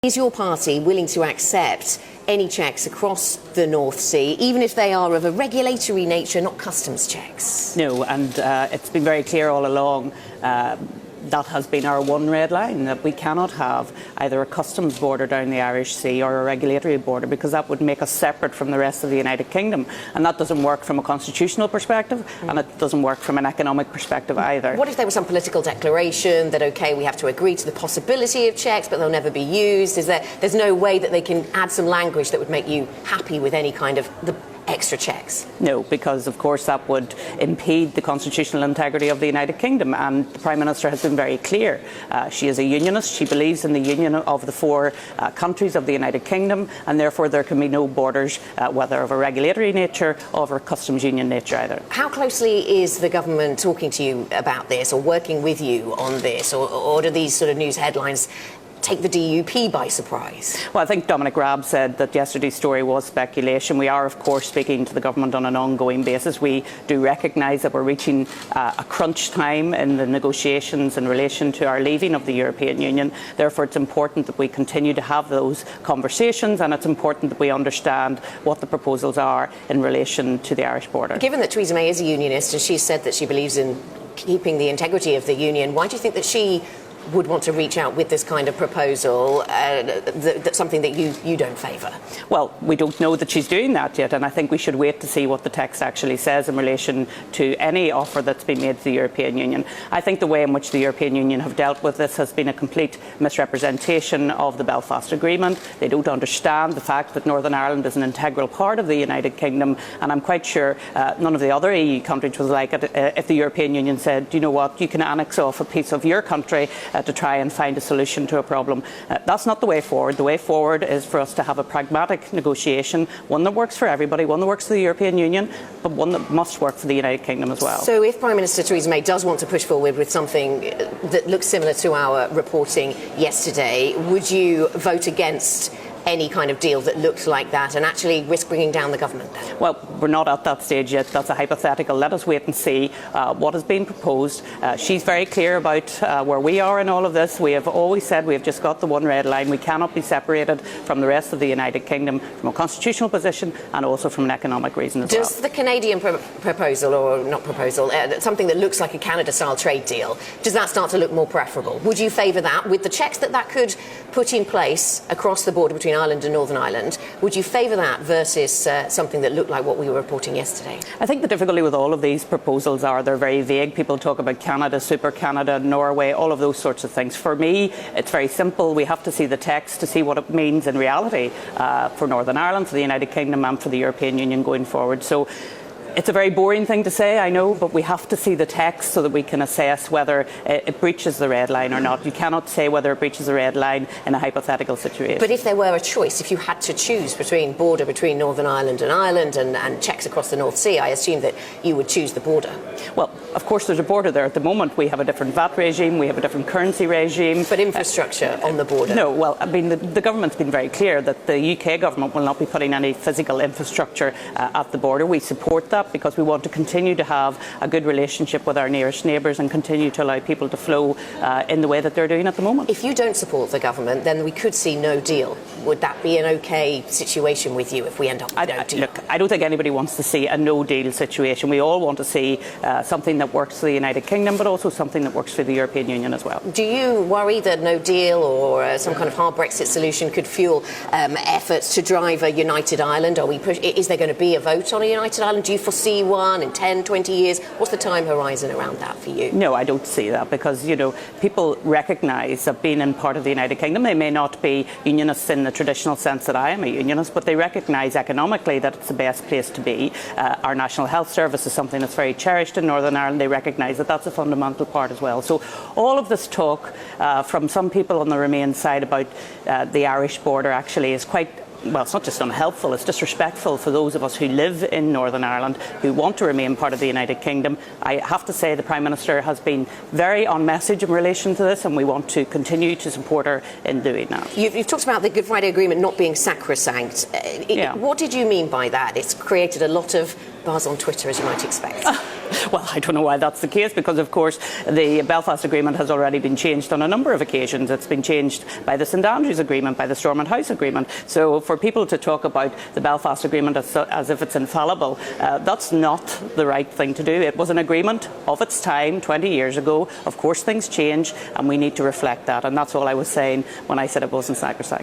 Is your party willing to accept any checks across the North Sea, even if they are of a regulatory nature, not customs checks? No, and it's been very clear all along. That has been our one red line, that we cannot have either a customs border down the Irish Sea or a regulatory border, because that would make us separate from the rest of the United Kingdom. And that doesn't work from a constitutional perspective, and it doesn't work from an economic perspective either. What if there was some political declaration that, OK, we have to agree to the possibility of checks, but they'll never be used? There's no way that they can add some language that would make you happy with any kind of the extra checks? No, because of course that would impede the constitutional integrity of the United Kingdom, and the Prime Minister has been very clear. She is a unionist. She believes in the union of the four countries of the United Kingdom, and therefore there can be no borders, whether of a regulatory nature or of a customs union nature either. How closely is the government talking to you about this, or working with you on this, or do these sort of news headlines take the DUP by surprise? Well, I think Dominic Raab said that yesterday's story was speculation. We are, of course, speaking to the government on an ongoing basis. We do recognise that we're reaching a crunch time in the negotiations in relation to our leaving of the European Union. Therefore, it's important that we continue to have those conversations, and it's important that we understand what the proposals are in relation to the Irish border. Given that Theresa May is a unionist and she said that she believes in keeping the integrity of the union, why do you think that she would want to reach out with this kind of proposal, that's something that you don't favour? Well, we don't know that she's doing that yet, and I think we should wait to see what the text actually says in relation to any offer that's been made to the European Union. I think the way in which the European Union have dealt with this has been a complete misrepresentation of the Belfast Agreement. They don't understand the fact that Northern Ireland is an integral part of the United Kingdom, and I'm quite sure none of the other EU countries was like it if the European Union said, you know what, you can annex off a piece of your country to try and find a solution to a problem. That's not the way forward. The way forward is for us to have a pragmatic negotiation, one that works for everybody, one that works for the European Union, but one that must work for the United Kingdom as well. So if Prime Minister Theresa May does want to push forward with something that looks similar to our reporting yesterday, would you vote against any kind of deal that looked like that and actually risk bringing down the government? Well, we're not at that stage yet. That's a hypothetical. Let us wait and see what has been proposed. She's very clear about where we are in all of this. We have always said we have just got the one red line. We cannot be separated from the rest of the United Kingdom from a constitutional position and also from an economic reason as well. Does the Canadian proposal, or not proposal, something that looks like a Canada-style trade deal, does that start to look more preferable? Would you favour that with the checks that could put in place across the border between Ireland and Northern Ireland? Would you favour that versus something that looked like what we were reporting yesterday? I think the difficulty with all of these proposals are they're very vague. People talk about Canada, Super Canada, Norway, all of those sorts of things. For me, it's very simple. We have to see the text to see what it means in reality for Northern Ireland, for the United Kingdom and for the European Union going forward. So it's a very boring thing to say, I know, but we have to see the text so that we can assess whether it breaches the red line or not. You cannot say whether it breaches the red line in a hypothetical situation. But if there were a choice, if you had to choose between border between Northern Ireland and checks across the North Sea, I assume that you would choose the border. Well, of course there's a border there. At the moment we have a different VAT regime, we have a different currency regime. But infrastructure on the border? No, well, I mean, the government's been very clear that the UK government will not be putting any physical infrastructure at the border. We support that because we want to continue to have a good relationship with our nearest neighbours and continue to allow people to flow in the way that they're doing at the moment. If you don't support the government, then we could see no deal. Would that be an OK situation with you if we end up with no deal? Look, I don't think anybody wants to see a no-deal situation. We all want to see something that works for the United Kingdom, but also something that works for the European Union as well. Do you worry that no deal or some kind of hard Brexit solution could fuel efforts to drive a united Ireland? Is there going to be a vote on a united Ireland? Do you foresee one in 10, 20 years? What's the time horizon around that for you? No, I don't see that because, you know, people recognise that being in part of the United Kingdom, they may not be unionists in the traditional sense that I am a unionist, but they recognise economically that it's the best place to be. Our National Health Service is something that's very cherished in Northern Ireland. They recognise that that's a fundamental part as well. So all of this talk from some people on the Remain side about the Irish border actually is quite, well, it's not just unhelpful, it's disrespectful for those of us who live in Northern Ireland, who want to remain part of the United Kingdom. I have to say the Prime Minister has been very on message in relation to this, and we want to continue to support her in doing that. You've talked about the Good Friday Agreement not being sacrosanct. Yeah. What did you mean by that? It's created a lot of buzz on Twitter, as you might expect. Well, I don't know why that's the case, because of course the Belfast Agreement has already been changed on a number of occasions. It's been changed by the St Andrews Agreement, by the Stormont House Agreement. So for people to talk about the Belfast Agreement as if it's infallible, that's not the right thing to do. It was an agreement of its time 20 years ago. Of course things change and we need to reflect that, and that's all I was saying when I said it wasn't sacrosanct.